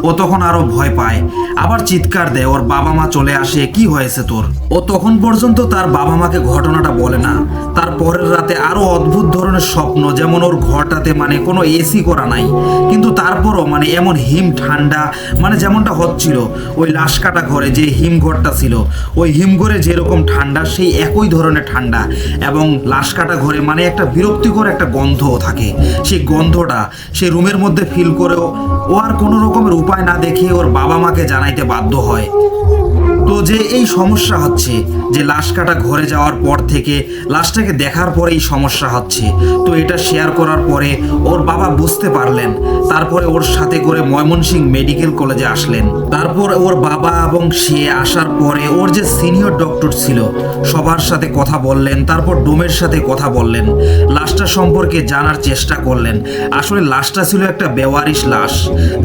ও তখন আরো ভয় পায়, আবার চিৎকার দেয়। ওর বাবা মা চলে আসে, কি হয়েছে তোর? ও তখন পর্যন্ত তার বাবা মাকে ঘটনাটা বলে না। তার পরের রাতে আরো অদ্ভুত ধরনের স্বপ্ন, যেমন ওর ঘরটাতে মানে কোনো এসি করা নাই, কিন্তু তারপরও মানে এমন হিম ঠান্ডা, মানে যেমনটা হচ্ছিল ওই লাশ কাটা ঘরে যে হিমঘরটা ছিল, ওই হিমঘরে যেরকম ঠান্ডা সেই একই ধরনের ঠান্ডা। এবং লাশ কাটা ঘরে মানে একটা বিরক্তিকর একটা গন্ধও থাকে। সেই গন্ধটা সেই রুমের মধ্যে ফিল করেও ও আর কোনো রকমের উপায় না দেখে ওর বাবা মাকে জানাইতে বাধ্য হয়। তো যে এই সমস্যা হচ্ছে, যে লাশ কাটা ঘরে যাওয়ার পর থেকে লাশটাকে দেখার পরে এই সমস্যা হচ্ছে, তো এটা শেয়ার করার পরে ওর বাবা বুঝতে পারলেন। তারপরে ওর সাথে করে ময়মনসিংহ মেডিকেল কলেজে আসলেন। তারপর ওর বাবা এবং সে আসার পরে ওর যে সিনিয়র ডক্টর ছিল সবার সাথে কথা বললেন, তারপর ডোমের সাথে কথা বললেন, লাশটা সম্পর্কে জানার চেষ্টা করলেন। আসলে লাশটা ছিল একটা বেওয়ারিশ লাশ,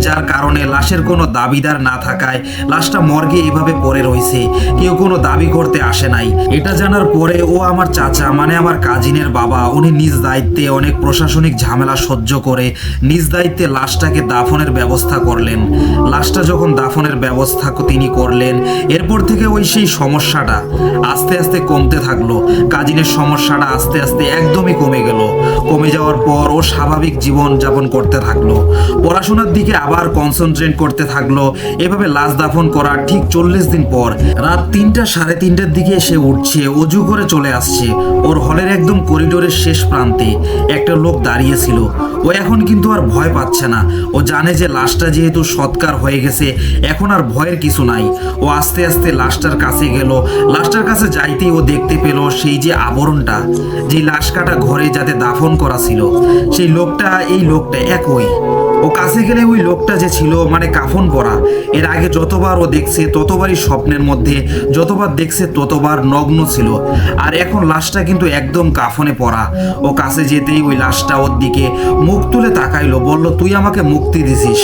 যার কারণে লাশের কোনো দাবিদার না থাকায় লাশটা মর্গে এভাবে পড়ে রয়েছে, কেউ কোনো দাবি করতে আসে নাই। এটা জানার পরে ও আমার চাচা মানে আমার কাজিনের বাবা, উনি নিজ দায়িত্বে অনেক প্রশাসনিক ঝামেলা সহ্য করে নিজ দায়িত্বে লাশটাকে দাফনের ব্যবস্থা করলেন। লাশটা যখন দাফনের ব্যবস্থা তিনি করলেন, এরপর থেকে ওই সেই সমস্যাটা আস্তে আস্তে কমতে থাকলো। কাজিনের সমস্যাটা আস্তে আস্তে একদমই কমে গেল। কমে যাওয়ার পর ও স্বাভাবিক জীবন যাপন করতে থাকলো, পড়াশোনার দিকে আবার কনসেন্ট্রেট করতে থাকলো। এভাবে লাশ দাফন করার ঠিক 40 দিন পর রাত 3টা সাড়ে 3টার দিকে সে উঠছে, অজু করে চলে আসছে। ওর হলের একদম করিডোরের শেষ প্রান্তে একটা লোক দাঁড়িয়ে ছিল। ও এখন কিন্তু আর ভয় পাচ্ছে না। ও জানে যে লাশটা যেহেতু সৎকার হয়ে গেছে, এখন আর ভয়ের কিছু নাই। ও আস্তে আস্তে লাশটার কাছে গেল। লাশটার কাছে যাইতেই ও দেখতে পেল সেই যে আবরণটা, যে লাশ কাটা ঘরে যাতে দাফন করা ছিল, সেই লোকটা এই লোকটা একই। ও কাছে গেলে ওই লোকটা যে ছিল মানে কাফন পরা, এর আগে যতবার ও দেখছে ততবারই স্বপ্নের মধ্যে, যতবার দেখছে ততবার নগ্ন ছিল, আর এখন লাশটা কিন্তু একদম কাফনে পরা। ও কাছে যেতেই ওই লাশটা ওর দিকে মুখ তুলে তাকাইলো, বলল তুই আমাকে মুক্তি দিছিস,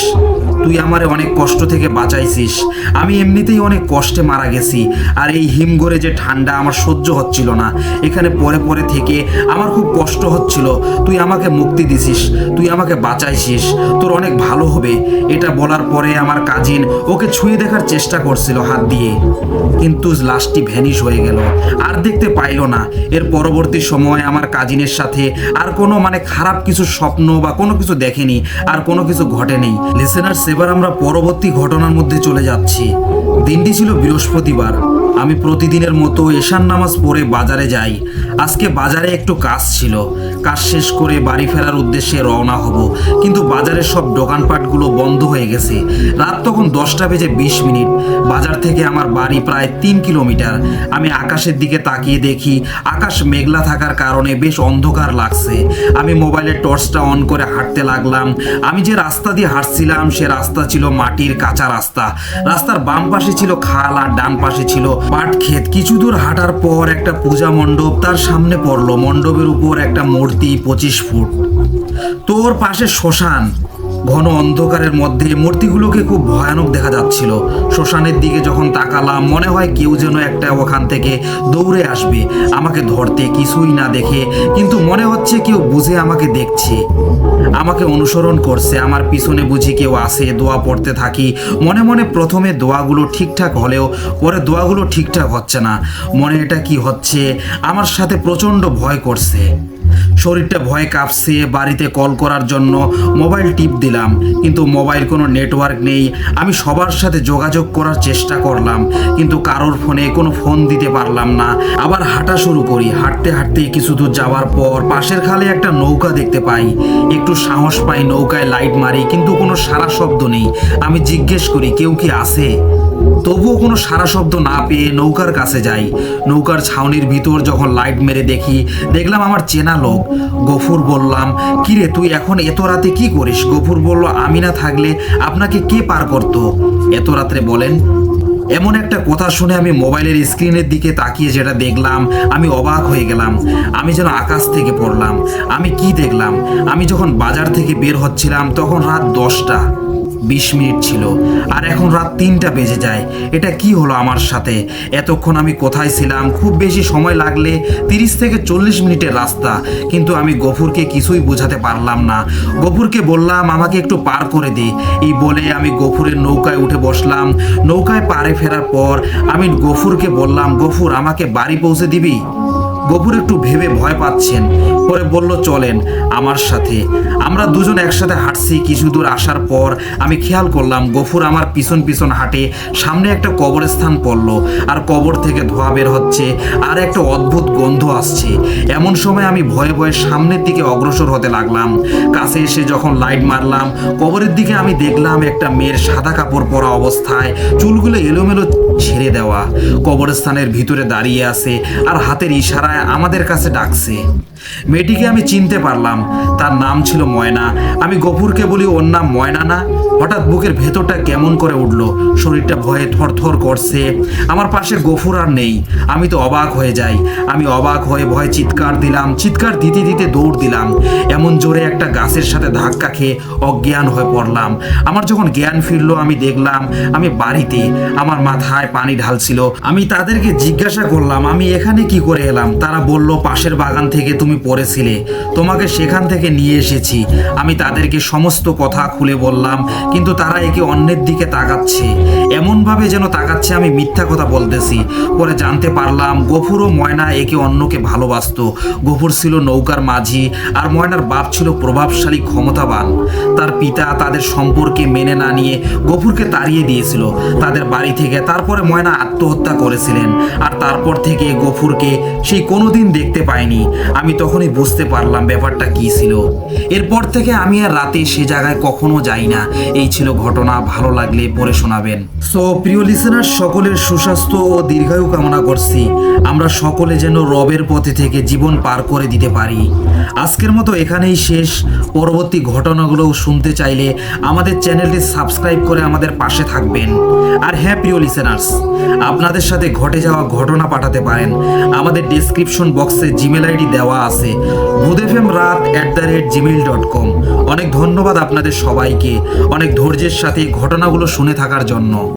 তুই আমারে অনেক কষ্ট থেকে বাঁচাইছিস। আমি এমনিতেই অনেক কষ্টে মারা গেছি, আর এই হিমঘরে যে ঠান্ডা আমার সহ্য হচ্ছিল না। এখানে পরে পরে থেকে আমার খুব কষ্ট হচ্ছিল। তুই আমাকে মুক্তি দিছিস, তুই আমাকে বাঁচাইছিস, তোর অনেক ভালো হবে। এটা বলার পরে আমার কাজিন ওকে ছুঁয়ে দেখার চেষ্টা করছিল হাত দিয়ে, কিন্তু লাশটি ভ্যানিশ হয়ে গেল, আর দেখতে পাইল না। এর পরবর্তী সময় আমার কাজিনের সাথে আর কোনো খারাপ কিছু স্বপ্ন বা কোনো কিছু দেখেনি, আর কোনো কিছু ঘটেনি। লিসেনার্স, এবার আমরা পরবর্তী ঘটনার মধ্যে চলে যাচ্ছি। দিনটি ছিল বৃহস্পতিবার। আমি প্রতিদিনের মতো এশার নামাজ পড়ে বাজারে যাই। আজকে বাজারে একটু কাজ ছিল। কাজ শেষ করে বাড়ি ফেরার উদ্দেশ্যে রওনা হব, কিন্তু বাজারের সব দোকানপাটগুলো বন্ধ হয়ে গেছে। রাত তখন 10:20। বাজার থেকে আমার বাড়ি প্রায় 3 কিলোমিটার। আমি আকাশের দিকে তাকিয়ে দেখি আকাশ মেঘলা থাকার কারণে বেশ অন্ধকার লাগছে। আমি মোবাইলের টর্চটা অন করে হাঁটতে লাগলাম। আমি যে রাস্তা দিয়ে হাঁটছিলাম সে রাস্তা ছিল মাটির কাঁচা রাস্তা। রাস্তার বাম পাশে ছিল খাল আর ডান পাশে ছিল পাট ক্ষেত। কিছু দূর হাঁটার পর একটা পূজা মণ্ডপ তার সামনে পড়লো। মণ্ডপের উপর একটা মূর্তি 25 ফুট। তোর পাশে শ্মশান। ঘন অন্ধকারের মধ্যে মূর্তিগুলোকে খুব ভয়ানক দেখা যাচ্ছিল। শ্মশানের দিকে যখন তাকালাম, মনে হয় কেউ যেন একটা ওখান থেকে দৌড়ে আসবে আমাকে ধরতে। কিছুই না দেখে, কিন্তু মনে হচ্ছে কেউ বুঝে আমাকে দেখছে, আমাকে অনুসরণ করছে। আমার পিছনে বুঝি কেউ আসে। দোয়া পড়তে থাকি মনে মনে। প্রথমে দোয়াগুলো ঠিকঠাক হলেও পরে দোয়াগুলো ঠিকঠাক হচ্ছে না। মনে এটা কি হচ্ছে, আমার সাথে প্রচণ্ড ভয় করছে। শরীরটা ভয়ে কাঁপছে। বাড়িতে কল করার জন্য মোবাইল টিপ দিলাম, কিন্তু মোবাইল কোনো নেটওয়ার্ক নেই। আমি সবার সাথে যোগাযোগ করার চেষ্টা করলাম, কিন্তু কারোর ফোনে কোনো ফোন দিতে পারলাম না। আবার হাঁটা শুরু করি। হাঁটতে হাঁটতে কিছু দূর যাওয়ার পর পাশের খালে একটা নৌকা দেখতে পাই। একটু সাহস পাই, নৌকায় লাইট মারি, কিন্তু কোনো সারা শব্দ নেই। আমি জিজ্ঞেস করি কেউ কি আছে, তবুও কোনো সারা শব্দ না পেয়ে নৌকার কাছে যাই। নৌকার ছাউনির ভিতর যখন লাইট মেরে দেখলাম আমার চেনা লোক। গফুর বললাম, কিরে তুই এখন এত রাতে কি করিস? গফুর বলল, আমি না থাকলে আপনাকে কে পার করতো এত রাত্রে বলেন? এমন একটা কথা শুনে আমি মোবাইলের স্ক্রিনের দিকে তাকিয়ে যেটা দেখলাম, আমি অবাক হয়ে গেলাম। আমি যেন আকাশ থেকে পড়লাম। আমি কি দেখলাম? আমি যখন বাজার থেকে বের হচ্ছিলাম তখন রাত 10:20 ছিল, আর এখন রাত 3টা বেজে যায়। এটা কি হলো আমার সাথে? এতক্ষণ আমি কোথায় ছিলাম? খুব বেশি সময় লাগলে 30 থেকে 40 মিনিটের রাস্তা, কিন্তু আমি গফুরকে কিছুই বোঝাতে পারলাম না। গফুরকে বললাম আমাকে একটু পার করে দে। এই বলে আমি গফুরের নৌকায় উঠে বসলাম। নৌকায় পাড়ে ফেরার পর আমি গফুরকে বললাম, গফুর আমাকে বাড়ি পৌঁছে দিবি? গফুর একটু ভেবে ভয় পাচ্ছেন, পরে বলল, চলেন আমার সাথে। আমরা দুজন একসাথে হাঁটছি। কিছু দূর আসার পর আমি খেয়াল করলাম গফুর আমার পিছন পিছন হাঁটে। সামনে একটা কবরস্থান পড়লো, আর কবর থেকে ধোঁয়া বের হচ্ছে, আর একটা অদ্ভুত গন্ধ আসছে। এমন সময় আমি ভয়ে ভয়ে সামনের দিকে অগ্রসর হতে লাগলাম। কাছে এসে যখন লাইট মারলাম কবরের দিকে, আমি দেখলাম একটা মেয়ের সাদা কাপড় পরা অবস্থায়, চুলগুলো এলোমেলো ছেড়ে দেওয়া, কবরস্থানের ভিতরে দাঁড়িয়ে আছে, আর হাতের ইশারায় আমাদের কাছে ডাকছে। মেয়েটিকে আমি চিনতে পারলাম, তার নাম ছিল ময়না। আমি গফুরকে বলি, ওর নাম ময়না না? হঠাৎ বুকের ভেতরটা কেমন করে উঠলো, শরীরটা ভয়ে থরথর করছে। আমার পাশে গফুর আর নেই। আমি তো অবাক হয়ে যাই। আমি অবাক হয়ে ভয়ে চিৎকার দিলাম। চিৎকার দিতে দিতে দৌড় দিলাম। এমন জোরে একটা গাছের সাথে ধাক্কা খেয়ে অজ্ঞান হয়ে পড়লাম। আমার যখন জ্ঞান ফিরলো আমি দেখলাম আমি বাড়িতে। আমার মাথায় পানি ঢালছিল। আমি তাদেরকে জিজ্ঞাসা করলাম আমি এখানে কি করে এলাম? তারা বলল, পাশের বাগান থেকে তুমি পড়েছিলে, তোমাকে সেখান থেকে নিয়ে এসেছি। আমি তাদেরকে সমস্ত কথা খুলে বললাম, কিন্তু তারা একে অন্যের দিকে তাকাচ্ছে, এমনভাবে যেন তাকাচ্ছে আমি মিথ্যা কথা বলতেছি। পরে জানতে পারলাম গফুর ও ময়না একে অন্যকে ভালোবাসতো। গফুর ছিল নৌকার মাঝি, আর ময়নার বাপ ছিল প্রভাবশালী ক্ষমতাবান। তার পিতা তাদের সম্পর্কে মেনে না নিয়ে গফুরকে তাড়িয়ে দিয়েছিল তাদের বাড়ি থেকে। তারপরে ময়না আত্মহত্যা করেছিলেন, আর তারপর থেকে গফুরকে সেই কোনোদিন দেখতে পাইনি। আমি তখনই বুঝতে পারলাম ব্যাপারটা কি ছিল। এরপর থেকে আমি আর রাতে সে জায়গায় কখনো যাই না। এই ছিল ঘটনা। ভালো লাগলে পড়ে শোনাবেন। সো প্রিয় লিসেনার, সকলের সুস্বাস্থ্য ও দীর্ঘায়ু কামনা করছি। আমরা সকলে যেন রবের পথে থেকে জীবন পার করে দিতে পারি। আজকের মতো এখানেই শেষ। পরবর্তী ঘটনাগুলো শুনতে চাইলে আমাদের চ্যানেলটি সাবস্ক্রাইব করে আমাদের পাশে থাকবেন। আর হ্যাঁ প্রিয় লিসেনার্স, আপনাদের সাথে ঘটে যাওয়া ঘটনা পাঠাতে পারেন। আমাদের ডেসক্রিপশন ডেসক্রিপশন বক্সে জিমেল আইডি দেওয়া আছে bhutfmrat@gmail.com। অনেক ধন্যবাদ আপনাদের সবাইকে অনেক ধৈর্যের সাথে ঘটনাগুলো শুনে থাকার জন্য।